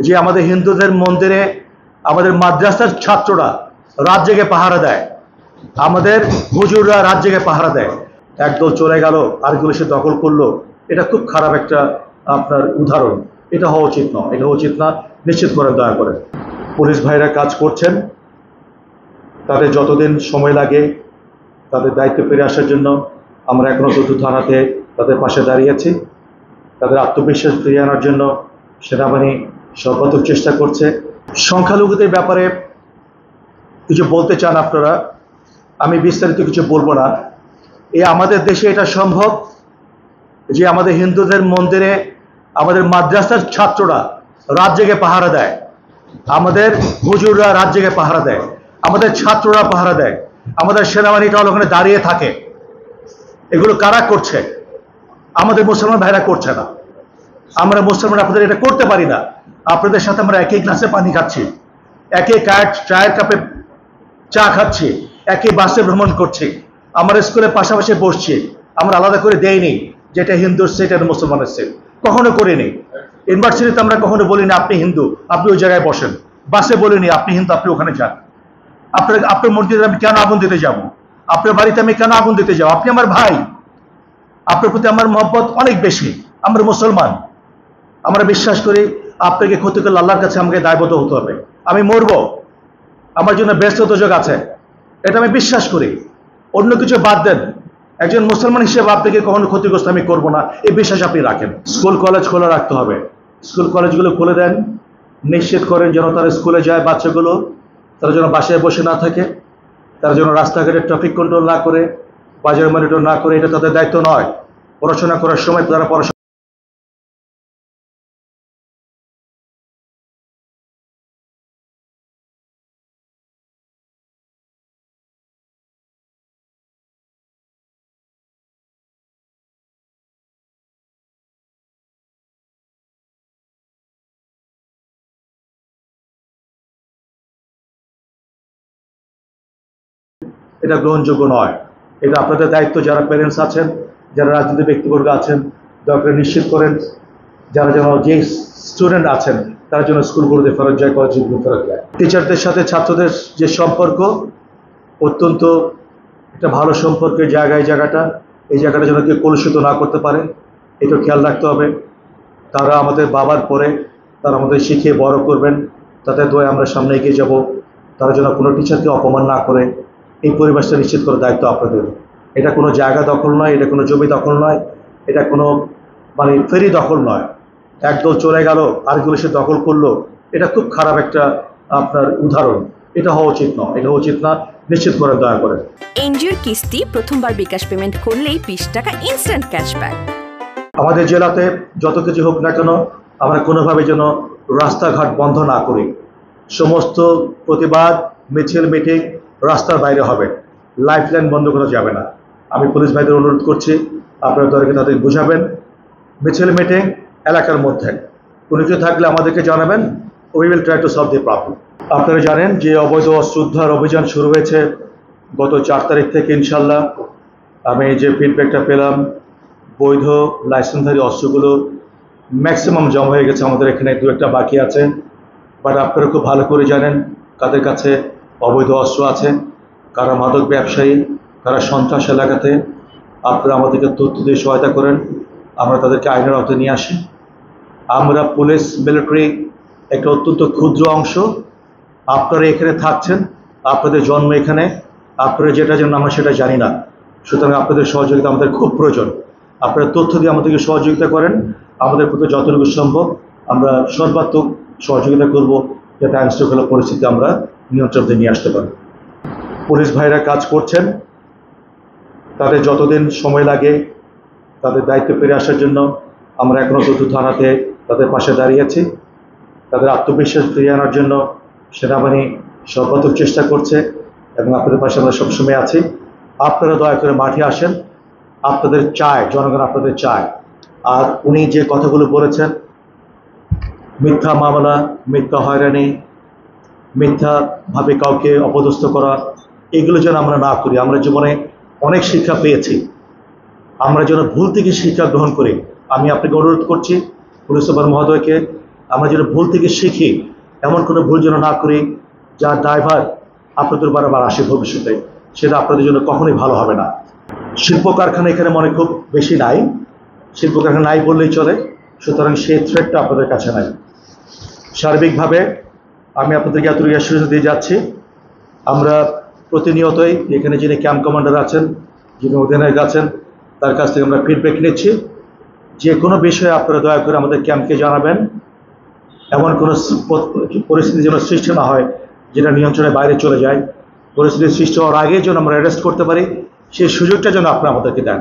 যে আমাদের হিন্দুদের মন্দিরে আমাদের মাদ্রাসার ছাত্ররা রাত জেগে পাহারা দেয়, আমাদের হুজুররা রাত জেগে পাহারা দেয়। একদল চলে গেল, আরেকগুলো সে দখল করলো। এটা খুব খারাপ একটা আপনার উদাহরণ। এটা হওয়া উচিত নয়, এটা উচিত না। নিশ্চিত করেন, দয়া করে। পুলিশ ভাইরা কাজ করছেন, তাদের যতদিন সময় লাগে তাদের দায়িত্ব ফিরে আসার জন্য আমরা এখনো দুটো থানাতে তাদের পাশে দাঁড়িয়েছি। তাদের আত্মবিশ্বাস ফিরিয়ে আনার জন্য সেনাবাহিনী সর্বাত্মক চেষ্টা করছে। সংখ্যালঘুদের ব্যাপারে কিছু বলতে চান আপনারা, আমি বিস্তারিত কিছু বলবো না। আমাদের দেশে এটা সম্ভব যে আমাদের হিন্দুদের মন্দিরে আমাদের মাদ্রাসার ছাত্ররা রাত জেগে পাহারা দেয়, আমাদের হুজুররা রাত জেগে পাহারা দেয়, আমাদের ছাত্ররা পাহারা দেয়, আমাদের সেনাবাহিনীটা ওখানে দাঁড়িয়ে থাকে। এগুলো কারা করছে? আমাদের মুসলমান ভাইরা করছে না। আমরা মুসলমান আপনাদের এটা করতে পারি না। আপনাদের সাথে আমরা একই গ্লাসে পানি খাচ্ছি, একই চায়ের কাপে চা খাচ্ছি, একই বাসে ভ্রমণ করছি, আমরা স্কুলের পাশাপাশি বসছি। আমরা আলাদা করে দেইনি যে এটা হিন্দুর সেট আর মুসলমানের সেট, কখনো করিনি। ইউনিভার্সিটিতে আমরা কখনো বলিনি আপনি হিন্দু আপনি ওই জায়গায় বসেন, বাসে বলিনি আপনি হিন্দু আপনি ওখানে যান। আপনার মসজিদে আমি কেন আগুন দিতে যাব? আপনার বাড়িতে আমি কেন আগুন দিতে যাব? আপনি আমার ভাই, আপনার প্রতি আমার মহব্বত অনেক বেশি। আমরা মুসলমান, আমরা বিশ্বাস করি আপনাকে ক্ষতি করলে আল্লাহর কাছে আমাকে দায়বদ্ধ হতে হবে। আমি মরব, আমার জন্য ব্যস্ত দোজক আছে, এটা আমি বিশ্বাস করি। অন্য কিছু বাদ দেন, একজন মুসলমান হিসেবে আপনাকে কখনো ক্ষতিগ্রস্ত আমি করব না, এই বিশ্বাস আপনি রাখেন। স্কুল কলেজ খোলা রাখতে হবে, স্কুল কলেজগুলো খুলে দেন। নিশ্চিত করেন যেন তারা স্কুলে যায়, বাচ্চাগুলো তারা যেন বাসায় বসে না থাকে, তারা যেন রাস্তাঘাটে ট্রাফিক কন্ট্রোল না করে, বাজার মনিটর না করে। এটা তাদের দায়িত্ব নয়। পড়াশোনা করার সময় তারা পড়াশোনা এটা গ্রহণযোগ্য নয়। এটা আপনাদের দায়িত্ব, যারা প্যারেন্টস আছেন, যারা রাজনীতি ব্যক্তিবর্গ আছেন, দয়া করে নিশ্চিত করেন যারা যেন যে স্টুডেন্ট আছেন তারা যেন স্কুলগুলোতে ফেরত যায়, কলেজগুলো ফেরত যায়। টিচারদের সাথে ছাত্রদের যে সম্পর্ক অত্যন্ত একটা ভালো সম্পর্কের জায়গাটা, এই জায়গাটা যেন কেউ কলুষিত না করতে পারে, এটা খেয়াল রাখতে হবে। তারা আমাদের বাবার পরে, তারা আমাদের শিখিয়ে বড় করবেন, তাদের দোয়ায় আমরা সামনে এগিয়ে যাব। তারা যেন কোনো টিচারকে অপমান না করে, এই পরিবেশটা নিশ্চিত করার দায়িত্ব আপনাদের। এটা কোনো জায়গা দখল নয়, এটা কোনো জমি দখল নয়, এটা কোনো ফেরি দখল নয়। একদল চলে গেল, আরেকগুলো সে দখল করলো। এটা খুব খারাপ একটা আপনার উদাহরণ। এটা হওয়া উচিত নয়, এটা উচিত না। নিশ্চিত করেন, দয়া করে। এনজিওর কিস্তি প্রথমবার বিকাশ পেমেন্ট করলেই 20 টাকা ইনস্ট্যান্ট ক্যাশব্যাক। আমাদের জেলাতে যত কিছু হোক না কেন, আমরা কোনোভাবে যেন রাস্তাঘাট বন্ধ না করি। সমস্ত প্রতিবাদ মিছিল মিটিং রাস্তার বাইরে হবে, লাইফলাইন বন্ধ করা যাবে না। আমি পুলিশ ভাইদের অনুরোধ করছি, আপনারা দরকে তাদের বুঝাবেন। মিছিল মিটিং এলাকার মধ্যে কোনো কিছু থাকলে আমাদেরকে জানাবেন, we will try to solve the problem. আপনারা জানেন যে অবৈধ অস্ত্র উদ্ধার অভিযান শুরু হয়েছে গত 4 তারিখ থেকে। ইনশাল্লাহ আমি যে ফিডব্যাকটা পেলাম, বৈধ লাইসেন্সধারী অস্ত্রগুলো ম্যাক্সিমাম জমা হয়ে গেছে। আমাদের এখানে 2-1টা বাকি আছে, বাট আপনারা খুব ভালো করে জানেন কাদের কাছে অবৈধ অস্ত্র আছে, কারা মাদক ব্যবসায়ী, কারা সন্ত্রাস এলাকাতে। আপনারা আমাদেরকে তথ্য দিয়ে সহায়তা করেন, আমরা তাদেরকে আইনের আওতায় নিয়ে আসি। আমরা পুলিশ মিলিটারি একটা অত্যন্ত ক্ষুদ্র অংশ। আপনারা এখানে থাকছেন, আপনাদের জন্ম এখানে, আপনারা যেটা জানেন আমরা সেটা জানি না। সুতরাং আপনাদের সহযোগিতা আমাদের খুব প্রয়োজন। আপনারা তথ্য দিয়ে আমাদেরকে সহযোগিতা করেন, আমাদের প্রতি যতটুকু সম্ভব আমরা সর্বাত্মক সহযোগিতা করব, যাতে আইন শৃঙ্খলা পরিস্থিতি আমরা নিয়ন্ত্রণে নিয়ে আসতে পারি। পুলিশ ভাইরা কাজ করছেন, তাদের যতদিন সময় লাগে তাদের দায়িত্ব ফিরে আসার জন্য আমরা এখনো দুটো থানাতে তাদের পাশে দাঁড়িয়েছি। তাদের আত্মবিশ্বাস ফিরিয়ে আনার জন্য সেনাবাহিনী সর্বাত্মক চেষ্টা করছে এবং আপনাদের পাশে আমরা সবসময় আছি। আপনারা দয়া করে মাঠে আসেন, আপনাদের চায়, জনগণ আপনাদের চায়। আর উনি যে কথাগুলো বলেছেন, মিথ্যা মামলা, মিথ্যা হয়রানি, মিথ্যাভাবে কাউকে অপদস্থ করা, এগুলো যেন আমরা না করি। আমরা জীবনে অনেক শিক্ষা পেয়েছি, আমরা যেন ভুল থেকে শিক্ষা গ্রহণ করি। আমি আপনাকে অনুরোধ করছি পুলিশ সুপার মহোদয়কে আমরা যেন ভুল থেকে শিখি, এমন কোনো ভুল যেন না করি যার দায়ভার আপনাদের বারবার আসে ভবিষ্যতে, সেটা আপনাদের জন্য কখনোই ভালো হবে না। শিল্প কারখানা এখানে মনে খুব বেশি নাই, শিল্প কারখানা নাই বললেই চলে, সুতরাং সেই থ্রেটটা আপনাদের কাছে নাই। সার্বিকভাবে আমি আপনাদেরকে এতটুকু অ্যাসুরেন্স দিয়ে যাচ্ছি, আমরা প্রতিনিয়তই এখানে যিনি ক্যাম্প কমান্ডার আছেন, যিনি অধিনায়ক আছেন, তার কাছ থেকে আমরা ফিডব্যাক নিচ্ছি। যে কোনো বিষয়ে আপনারা দয়া করে আমাদের ক্যাম্পকে জানাবেন, এমন কোনো পরিস্থিতি যেন সৃষ্টি না হয় যেটা নিয়ন্ত্রণের বাইরে চলে যায়। পরিস্থিতির সৃষ্টি হওয়ার আগে যেন আমরা অ্যারেস্ট করতে পারি, সেই সুযোগটা যেন আপনারা আমাদেরকে দেন।